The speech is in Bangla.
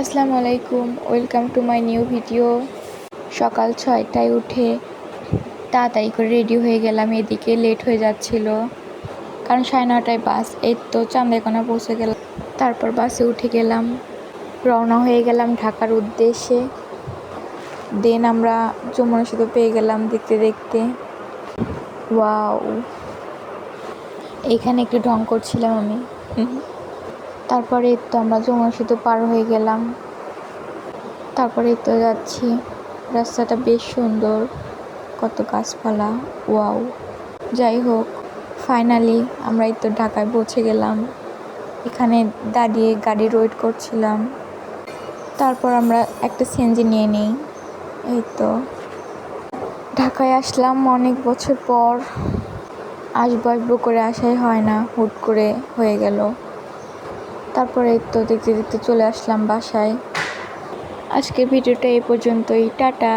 আসসালামু আলাইকুম, welcome to my new video. সকাল 6টায় উঠে তাড়াতাড়ি করে রেডি হয়ে গেলাম। এদিকে লেট হয়ে যাচ্ছিল কারণ 9:30টায় বাস। এই তো চান্দাইকোনা পৌঁছে গেলাম, তারপর বাসে উঠে গেলাম, রওনা হয়ে গেলাম ঢাকার উদ্দেশ্যে। দেন আমরা যমুনা সেতু পেয়ে গেলাম দেখতে দেখতে। ওয়াও, এইখানে একটু ঢং করছিলাম আমি। তারপরে তো আমরা যমুনা সেতু পার হয়ে গেলাম। তারপরে তো যাচ্ছি, রাস্তাটা বেশ সুন্দর, কত গাছপালা, ওয়াও। যাই হোক, ফাইনালি আমরা এই তো ঢাকায় পৌঁছে গেলাম। এখানে দাঁড়িয়ে গাড়ির ওয়েট করছিলাম। তারপর আমরা একটা সিএনজি নিয়ে নিই। এই তো ঢাকায় আসলাম অনেক বছর পর। আসবো করে আসাই হয় না, হুট করে হয়ে গেল। তারপরে এই তো দেখতে দেখতে চলে আসলাম বাসায়। আজকের ভিডিওটা এই পর্যন্তই, টাটা।